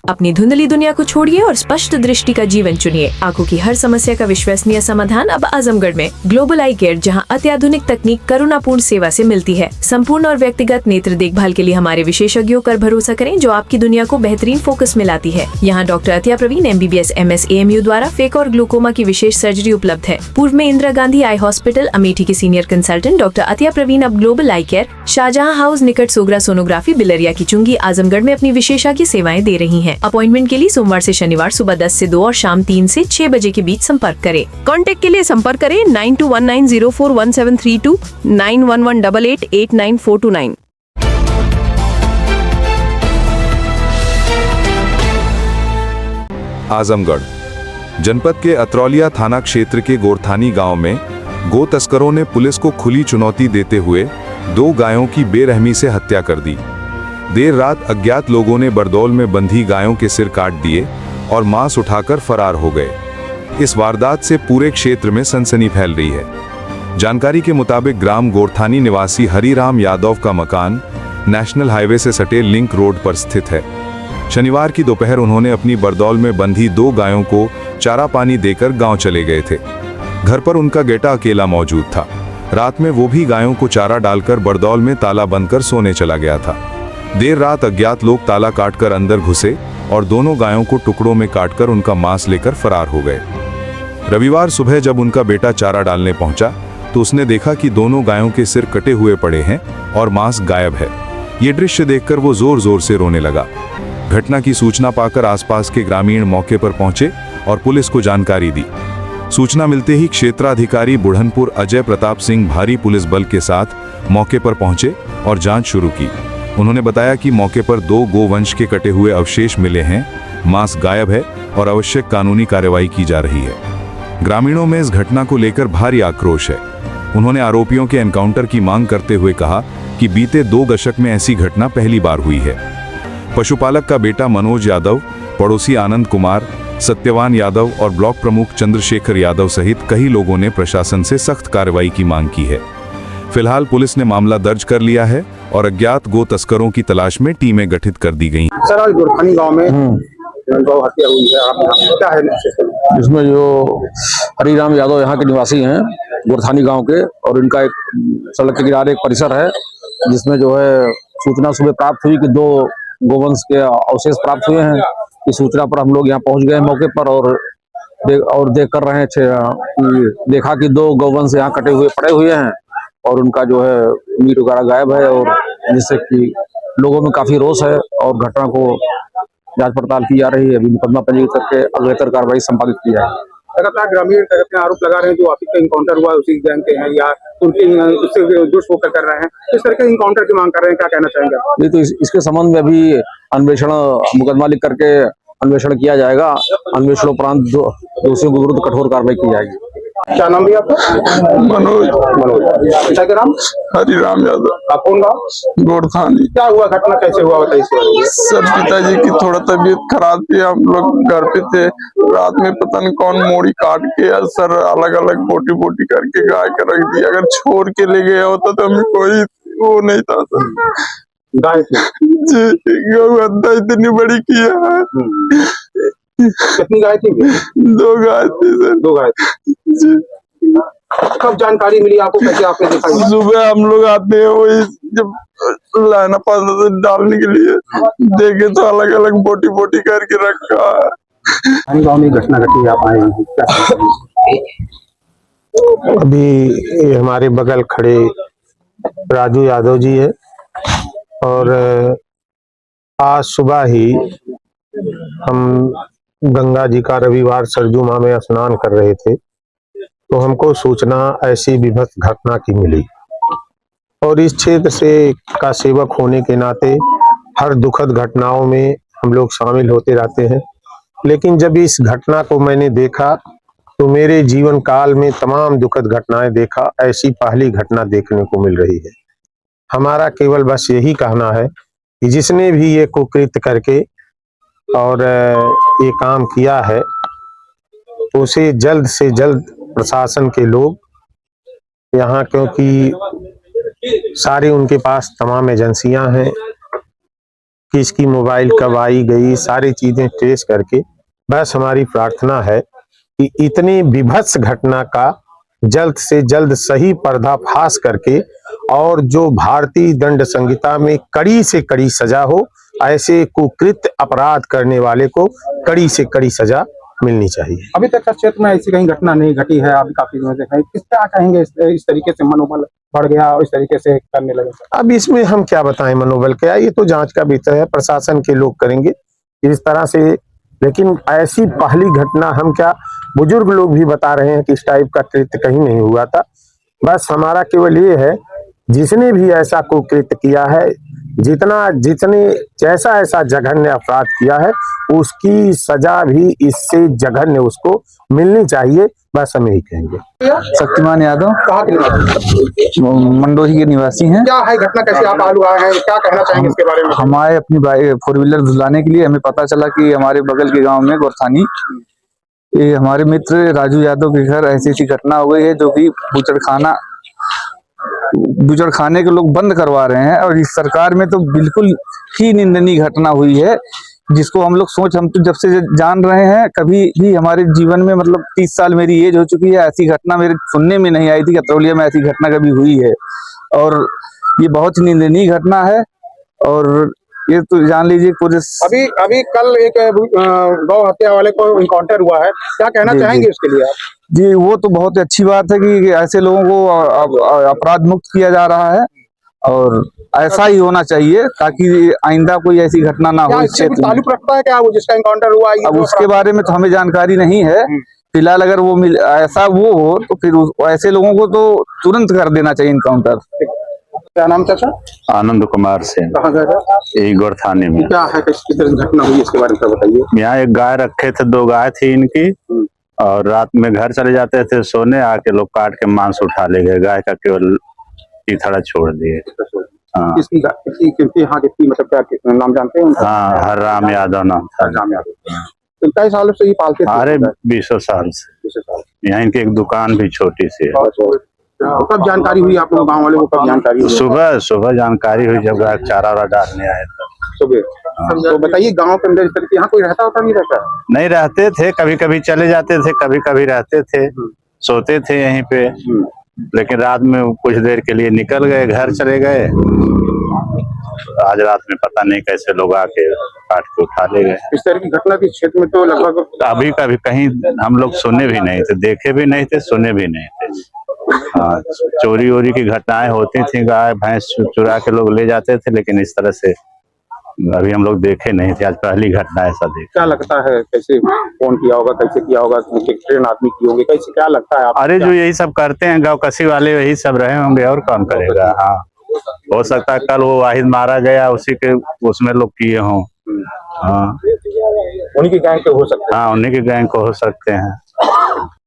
अपनी धुंधली दुनिया को छोड़िए और स्पष्ट दृष्टि का जीवन चुनिए। आंखों की हर समस्या का विश्वसनीय समाधान अब आजमगढ़ में। ग्लोबल आई केयर, जहां अत्याधुनिक तकनीक करुणापूर्ण सेवा से मिलती है। संपूर्ण और व्यक्तिगत नेत्र देखभाल के लिए हमारे विशेषज्ञों पर भरोसा करें, जो आपकी दुनिया को बेहतरीन फोकस में लाती है। यहाँ doctor Atiya Praveen MBBS MS AMU द्वारा फेक और ग्लूकोमा की विशेष सर्जरी उपलब्ध है। पूर्व में इंदिरा गांधी आई हॉस्पिटल अमेठी के senior consultant doctor Atiya Praveen अब global eye care, Shahjahan house निकट सोगरा सोनोग्राफी, बिलरिया की चुंगी, आजमगढ़ में अपनी विशेषज्ञ सेवाएं दे रही हैं। अपॉइंटमेंट के लिए सोमवार से शनिवार सुबह 10 से 2 और शाम 3 से 6 बजे के बीच संपर्क करें। कॉन्टैक्ट के लिए संपर्क करें 9219041732, 9118889429। आजमगढ़ जनपद के अतरौलिया थाना क्षेत्र के गोरथानी गांव में गो तस्करों ने पुलिस को खुली चुनौती देते हुए 2 गायों की बेरहमी से हत्या कर दी। देर रात अज्ञात लोगों ने बरदौल में बंधी गायों के सिर काट दिए और मांस उठाकर फरार हो गए। इस वारदात से पूरे क्षेत्र में सनसनी फैल रही है। जानकारी के मुताबिक ग्राम गोरथानी निवासी हरिराम यादव का मकान नेशनल हाईवे से सटे लिंक रोड पर स्थित है। शनिवार की दोपहर उन्होंने अपनी बरदौल में बंधी 2 गायों को चारा पानी देकर गांव चले गए थे। घर पर उनका बेटा अकेला मौजूद था। रात में वो भी गायों को चारा डालकर बरदौल में ताला बंद कर सोने चला गया था। देर रात अज्ञात लोग ताला काटकर अंदर घुसे और दोनों गायों को टुकड़ों में काटकर उनका मांस लेकर फरार हो गए। रविवार सुबह जब उनका बेटा चारा डालने पहुंचा तो उसने देखा कि दोनों गायों के सिर कटे हुए पड़े हैं और मांस गायब है। ये दृश्य देखकर वो जोर जोर से रोने लगा। घटना की सूचना पाकर आसपास के ग्रामीण मौके पर पहुंचे और पुलिस को जानकारी दी। सूचना मिलते ही क्षेत्राधिकारी बुढ़नपुर अजय प्रताप सिंह भारी पुलिस बल के साथ मौके पर पहुंचे और जांच शुरू की। उन्होंने बताया कि मौके पर 2 गोवंश के कटे हुए अवशेष मिले हैं, मांस गायब है और आवश्यक कानूनी कार्रवाई की जा रही है। ग्रामीणों में इस घटना को लेकर भारी आक्रोश है। उन्होंने आरोपियों के एनकाउंटर की मांग करते हुए कहा कि बीते 2 दशक में ऐसी घटना पहली बार हुई है। पशुपालक का बेटा मनोज यादव, पड़ोसी आनंद कुमार, सत्यवान यादव और ब्लॉक प्रमुख चंद्रशेखर यादव सहित कई लोगों ने प्रशासन से सख्त कार्रवाई की मांग की है। फिलहाल पुलिस ने मामला दर्ज कर लिया है और अज्ञात गो तस्करों की तलाश में टीमें गठित कर दी गई। सर, आज गोरथानी गांव में गौ हत्या हुई है, आप क्या है? इसमें जो हरिराम यादव यहाँ के निवासी हैं गोरथानी गांव के, और इनका एक सड़क के किनारे एक परिसर है जिसमें जो है सूचना सुबह प्राप्त हुई कि 2 गोवंश के अवशेष प्राप्त हुए हैं। इस सूचना पर हम लोग यहाँ पहुंच गए मौके पर और देख कर रहे हैं कि देखा कि 2 गोवंश यहाँ कटे हुए पड़े हुए हैं और उनका जो है मीट वगैरह गायब है, और जिससे कि लोगों में काफी रोष है और घटना को जांच पड़ताल की जा रही है। अभी मुकदमा पंजीकृत करके अग्रेतर कार्रवाई संपादित की जाए। लगातार ग्रामीण आरोप लगा रहे हैं जो आपका इनकाउंटर हुआ उसी गैंग के हैं या उनके उससे दुष्पोषण कर रहे हैं, इस तरह के इनकाउंटर की मांग कर रहे हैं, क्या कहना चाहेंगे? नहीं तो इसके संबंध में अभी अन्वेषण मुकदमा लिख करके अन्वेषण किया जाएगा। अन्वेषण उपरांत दोषियों के विरुद्ध कठोर कार्रवाई की जाएगी। क्या नाम भी आपका? मनोज। पिता का नाम? हरिराम यादव। आप कौन गाँव? गोरथानी। क्या हुआ, घटना कैसे हुआ बताइए? सर, पिताजी की थोड़ा तबीयत खराब थी, हम लोग घर पे थे। रात में पता नहीं कौन मोड़ी काट के सर अलग अलग बोटी बोटी करके गाय का रख दिया। अगर छोड़ के ले गया होता तो हमें कोई वो नहीं था सर। गाय जी, गौ हत्या इतनी बड़ी किया है। कितनी गाय थी? 2 गाय थी सर। 2 गाय जी। कब जानकारी मिली आपको, कैसे आपने देखा? सुबह हम लोग आते हैं, वही जब लाना पड़ता था डालने के लिए, देखे तो अलग अलग बोटी बोटी करके रखा है। गाँव में घटना घटी, आप आए हैं, अभी हमारे बगल खड़े राजू यादव जी है और आज सुबह ही हम गंगा जी का रविवार सरजू माह में स्नान कर रहे थे तो हमको सूचना ऐसी विभत्स घटना की मिली और इस क्षेत्र से का सेवक होने के नाते हर दुखद घटनाओं में हम लोग शामिल होते रहते हैं। लेकिन जब इस घटना को मैंने देखा तो मेरे जीवन काल में तमाम दुखद घटनाएं देखा, ऐसी पहली घटना देखने को मिल रही है। हमारा केवल बस यही कहना है कि जिसने भी ये कुकृत्य करके और ये काम किया है, तो उसे जल्द से जल्द प्रशासन के लोग यहाँ, क्योंकि सारी उनके पास तमाम एजेंसियां हैं, किसकी मोबाइल कब आई गई, सारी चीजें ट्रेस करके, बस हमारी प्रार्थना है कि इतनी विभत्स घटना का जल्द से जल्द सही पर्दाफाश करके और जो भारतीय दंड संहिता में कड़ी से कड़ी सजा हो, ऐसे कुकृत्य अपराध करने वाले को कड़ी से कड़ी सजा मिलनी चाहिए। अभी तक क्षेत्र में ऐसी कहीं घटना नहीं घटी है, अभी काफी दिनों से है। किस क्या कहेंगे इस तरीके से मनोबल बढ़ गया और इस तरीके से करने लगे? अब इसमें हम क्या बताएं मनोबल क्या, ये तो जांच का विषय है, प्रशासन के लोग करेंगे इस तरह से। लेकिन ऐसी पहली घटना, हम क्या, बुजुर्ग लोग भी बता रहे हैं कि इस टाइप का कृत्य कहीं नहीं हुआ था। बस हमारा केवल ये है, जिसने भी ऐसा कुकृत्य किया है, जितने जैसा ऐसा जघन्य अपराध किया है, उसकी सजा भी इससे जघन्य उसको मिलनी चाहिए। बस हम यही कहेंगे। शक्तिमान यादव कहाँ के निवासी? मंडोही के निवासी हैं। क्या है घटना, कैसे आप आलू आए हैं, क्या कहना चाहेंगे इसके बारे में? हमारे अपनी फोर व्हीलर धुलाने के लिए हमें पता चला कि हमारे बगल के गांव में गोरथानी, ये हमारे मित्र राजू यादव के घर ऐसी घटना हो गई है, जो कि बुचड़खाने के लोग बंद करवा रहे हैं। और इस सरकार में तो बिल्कुल ही निंदनीय घटना हुई है, जिसको हम तो जब से जान रहे हैं, कभी भी हमारे जीवन में, मतलब 30 साल मेरी एज हो चुकी है, ऐसी घटना मेरे सुनने में नहीं आई थी कि अतरौलिया में ऐसी घटना कभी हुई है। और ये बहुत ही निंदनीय घटना है। और ये तो जान लीजिए पुलिस अभी कल एक गौ हत्या वाले को इनकाउंटर हुआ है, क्या कहना चाहेंगे उसके लिए आप? जी, वो तो बहुत अच्छी बात है कि ऐसे लोगों को अपराध मुक्त किया जा रहा है, और ऐसा ही होना चाहिए ताकि आइंदा कोई ऐसी घटना ना हो। इससे कुछ ताल्लुक रखता है क्या वो जिसका इनकाउंटर हुआ? अब उसके बारे में तो हमें जानकारी नहीं है फिलहाल। अगर वो ऐसा वो हो तो फिर ऐसे लोगों को तो तुरंत कर देना चाहिए इनकाउंटर। क्या नाम चाचा? आनंद कुमार सिंह। कहाँ गए थे? यही गोरथानी में। क्या है, किस तरह की घटना हुई, इसके बारे में बताइए। यहाँ एक गाय रखे थे, 2 गाय थी इनकी, और रात में घर चले जाते थे सोने, आके लोग काट के मांस उठा ले गए, गाय का केवल तीथड़ा छोड़ दिए। हाँ। किसकी यहाँ कितनी, मतलब क्या नाम जानते हैं? हाँ, हरराम यादव नाम था। हरराम यादव। तो कई सालों से ये पालते थे? अरे 20 साल से। 20 साल। यहाँ इनकी एक दुकान भी छोटी सी है। कब जानकारी हुई आप लोग गाँव वाले को, कब जानकारी हुई? सुबह जानकारी हुई, जब गाय चारा वारा डालने आए थे सुबह। तो बताइए, गांव के अंदर इस तरह यहाँ कोई रहता होता नहीं रहता? नहीं रहते थे, कभी कभी चले जाते थे, कभी कभी रहते थे, सोते थे यहीं पे। लेकिन रात में कुछ देर के लिए निकल गए, घर चले गए। आज रात में पता नहीं कैसे लोग आके काट के उठा ले गए। इस तरह की घटना के क्षेत्र में तो लगभग अभी कभी कहीं हम लोग सुने भी नहीं थे, देखे भी नहीं थे, सुने भी नहीं थे। हाँ, चोरी वोरी की घटनाएं होती थी, गाय भैंस चुरा के लोग ले जाते थे, लेकिन इस तरह से अभी हम लोग देखे नहीं थे। आज पहली घटना ऐसा देखा। क्या लगता है, कैसे फोन किया होगा, कैसे किया होगा, ट्रेन आदमी की होंगे, कैसे, क्या लगता है? अरे जो यही सब करते हैं गाँव कसी वाले, वही सब रहे होंगे, और कौन करेगा। हाँ, हो सकता है कल वो वाहिद मारा गया, उसी के उसमें लोग किए हों। हाँ, उन्हीं की गैंग के हो सकते हैं। हाँ, उन्हीं के गैंग को हो सकते हैं।